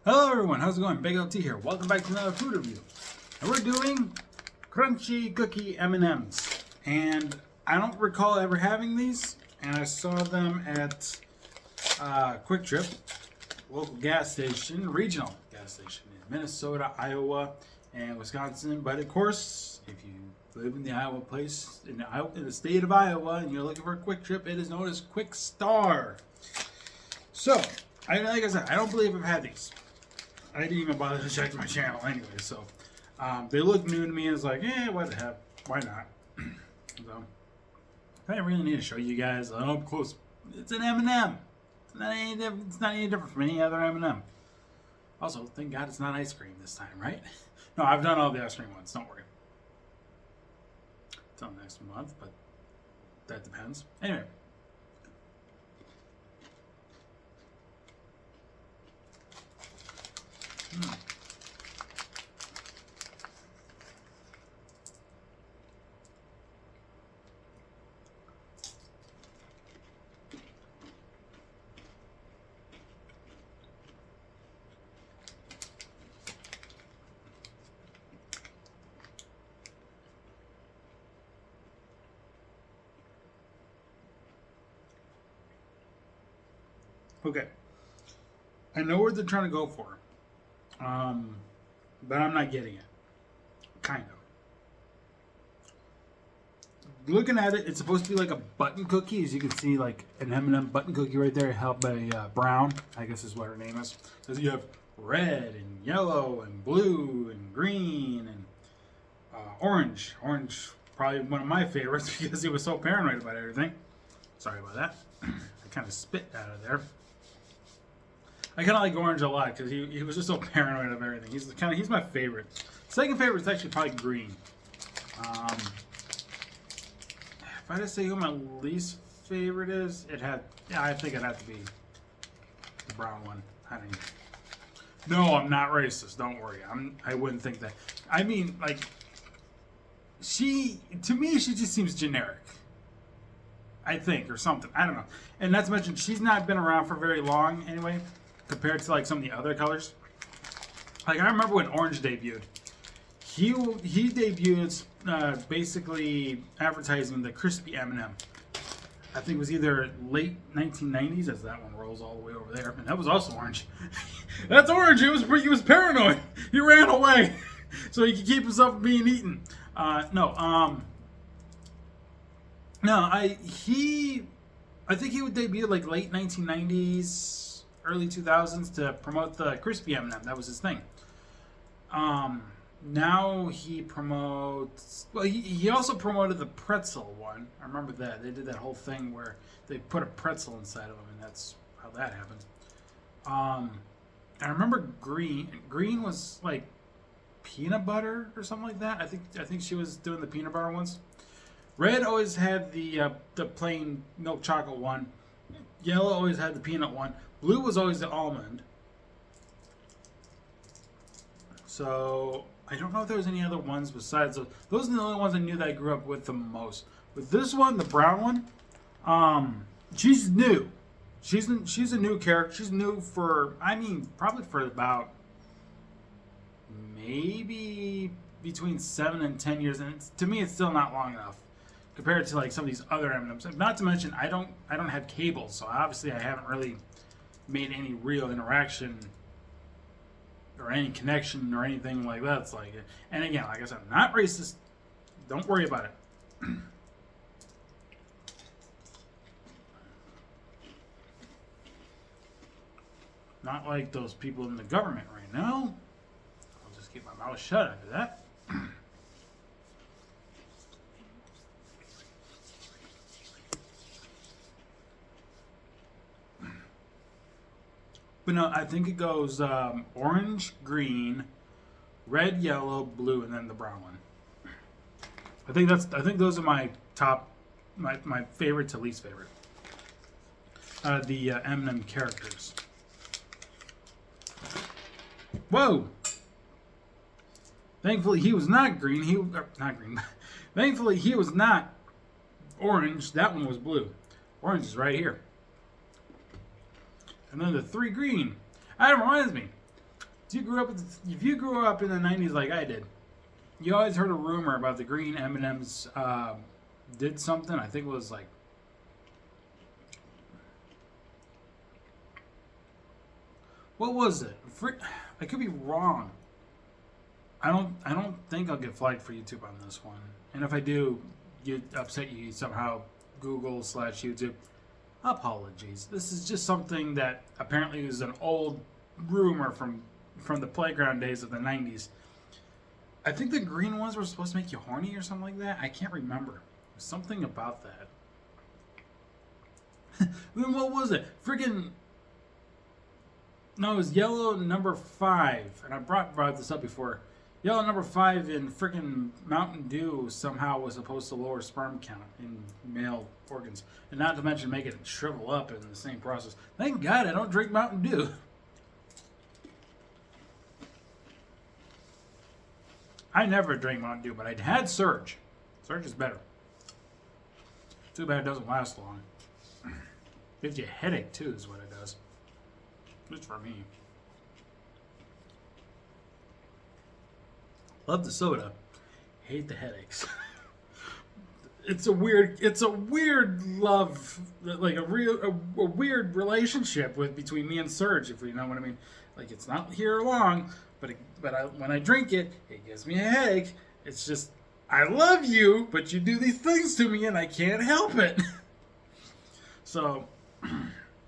Hello everyone, how's it going? BigLT here. Welcome back to another food review. And we're doing crunchy cookie M&Ms. And I don't recall ever having these. And I saw them at Quick Trip, local gas station, regional gas station in Minnesota, Iowa, and Wisconsin. But of course, if you live in the Iowa place, in the state of Iowa, and you're looking for a Quick Trip, it is known as Quick Star. So, like I said, I don't believe I've had these. I didn't even bother to check my channel anyway, so they look new to me and it's like, what the heck, why not? So I really need to show you guys up close. It's an M&M. It's not any different from any other M&M. Also, thank God it's not ice cream this time, right? No, I've done all the ice cream ones. Don't worry. Until next month, but that depends. Anyway. Okay, I know what they're trying to go for, but I'm not getting it. Kind of. Looking at it, it's supposed to be like a button cookie, as you can see, like an M&M button cookie right there, held by Brown, I guess is what her name is. Because you have red and yellow and blue and green and orange. Orange, probably one of my favorites because he was so paranoid about everything. Sorry about that. I kind of spit out of there. I kind of like orange a lot because he was just so paranoid of everything. He's my favorite. Second favorite is actually probably green. If I had to say who my least favorite is, I think it'd have to be the brown one. No, I'm not racist. Don't worry. I wouldn't think that. I mean, like, to me, she just seems generic. I think, or something. I don't know. And not to mention, she's not been around for very long anyway, compared to like some of the other colors. Like I remember when orange debuted, he debuted basically advertising the crispy M&M. I think it was either late 1990s, as that one rolls all the way over there, and that was also orange. That's orange. He was paranoid. He ran away so he could keep himself from being eaten. I think he would debut like late 1990s. Early 2000s to promote the crispy M&M. That was his thing. Now he promotes. Well, he also promoted the pretzel one. I remember that they did that whole thing where they put a pretzel inside of them, and that's how that happened. I remember green. Green was like peanut butter or something like that. I think she was doing the peanut butter ones. Red always had the plain milk chocolate one. Yellow always had the peanut one. Blue was always the almond. So I don't know if there was any other ones besides those. Those are the only ones I knew that I grew up with the most. With this one, the brown one, she's new. She's a new character. She's new for, probably for about maybe between 7 and 10 years, and to me, it's still not long enough compared to like some of these other M&Ms. Not to mention, I don't have cable, so obviously I haven't really made any real interaction or any connection or anything like that. It's like, and again, like I said, I'm not racist. Don't worry about it. Not like those people in the government right now. I'll just keep my mouth shut after that. But no, I think it goes orange, green, red, yellow, blue, and then the brown one. I think those are my top, my favorite to least favorite. The M&M characters. Whoa! Thankfully, he was not green. Not green. Thankfully, he was not orange. That one was blue. Orange is right here. And then the 3 green. That reminds me. if you grew up in the 90s like I did, you always heard a rumor about the green M&Ms did something. I think it was like, what was it? I could be wrong. I don't think I'll get flagged for YouTube on this one. And if I do, upset you somehow, Google/YouTube. Apologies. This is just something that apparently was an old rumor from the playground days of the 90s. I think the green ones were supposed to make you horny or something like that. I can't remember. There's something about that. Then what was it? Freaking... No, it was yellow number 5. And I brought this up before. Yellow number 5 in freaking Mountain Dew somehow was supposed to lower sperm count in male organs. And not to mention make it shrivel up in the same process. Thank God I don't drink Mountain Dew. I never drank Mountain Dew, but I had Surge. Surge is better. Too bad it doesn't last long. Gives you a headache too is what it does. Just for me. Love the soda. Hate the headaches. It's a weird love, like a weird relationship between me and Surge, if you know what I mean. Like, it's not here long, but when I drink it, it gives me a headache. It's just, I love you, but you do these things to me and I can't help it. So,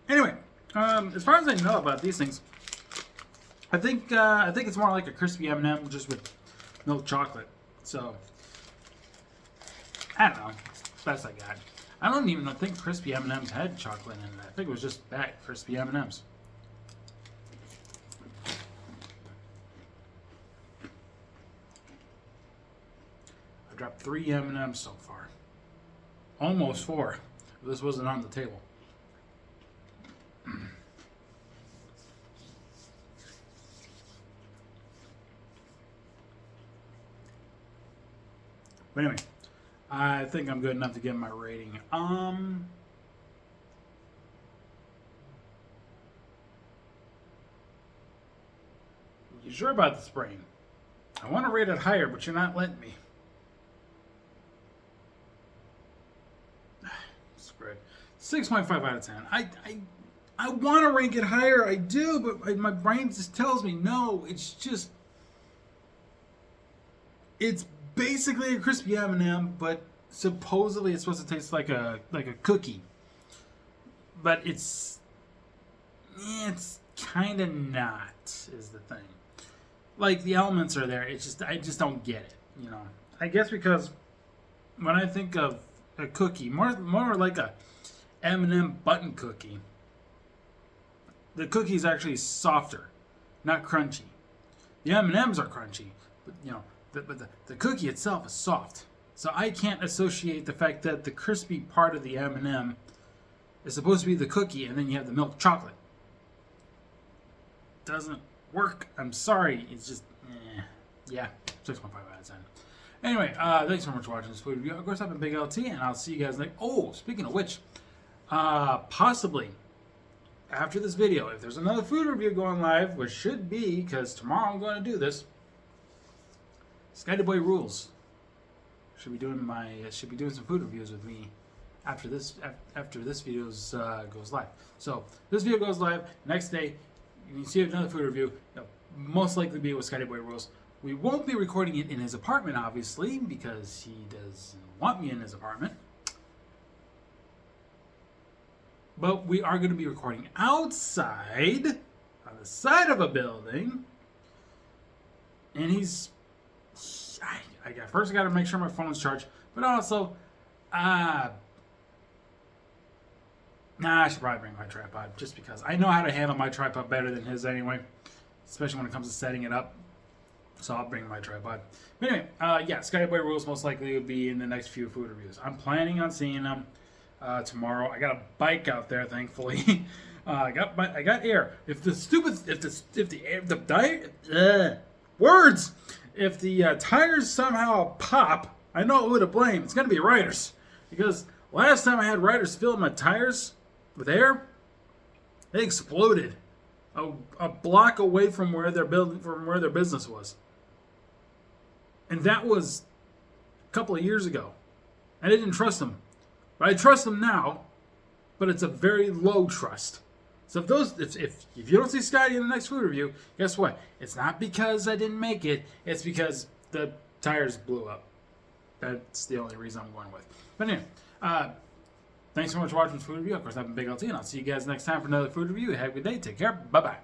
anyway, as far as I know about these things, I think it's more like a crispy M&M just with milk chocolate. So, I don't know. It's the best I got. I don't even think crispy M&Ms had chocolate in it. I think it was just that crispy M&Ms. I've dropped 3 M&Ms so far. Almost 4. This wasn't on the table. But anyway, I think I'm good enough to get my rating. You sure about the spraying? I want to rate it higher, but you're not letting me. Screw it. 6.5 out of 10. I want to rank it higher. I do, but my brain just tells me no. It's just... It's basically a crispy M&M, but supposedly it's supposed to taste like a cookie. But it's kind of not, is the thing. Like, the elements are there. It's just, I just don't get it, you know. I guess because when I think of a cookie, more like a M&M button cookie, the cookie is actually softer, not crunchy. The M&Ms are crunchy, but you know, the cookie itself is soft. So I can't associate the fact that the crispy part of the M&M is supposed to be the cookie, and then you have the milk chocolate. Doesn't work. I'm sorry. It's just, yeah, 6.5 out of 10. Anyway, thanks so much for watching this food review. Of course, I've been BigLT, and I'll see you guys next. Oh, speaking of which, possibly after this video, if there's another food review going live, which should be, because tomorrow I'm going to do this, Boy Rules should be doing some food reviews with me after this video goes live. So this video goes live next day. You can see another food review. It'll most likely be with Boy Rules. We won't be recording it in his apartment, obviously, because he doesn't want me in his apartment. But we are going to be recording outside, on the side of a building. And first I got to make sure my phone's charged. But also, I should probably bring my tripod, just because I know how to handle my tripod better than his anyway, especially when it comes to setting it up. So I'll bring my tripod. But anyway, yeah, Boy Rules most likely will be in the next few food reviews. I'm planning on seeing them tomorrow. I got a bike out there, thankfully. I got air. If the tires somehow pop, I know who to blame. It's gonna be Riders, because last time I had Riders fill my tires with air, they exploded. a block away from where their business was. And that was a couple of years ago. I didn't trust them. But I trust them now, but it's a very low trust. So if you don't see Scotty in the next food review, guess what? It's not because I didn't make it. It's because the tires blew up. That's the only reason I'm going with. But anyway, thanks so much for watching this food review. Of course, I've been BigLT, and I'll see you guys next time for another food review. Have a good day. Take care. Bye-bye.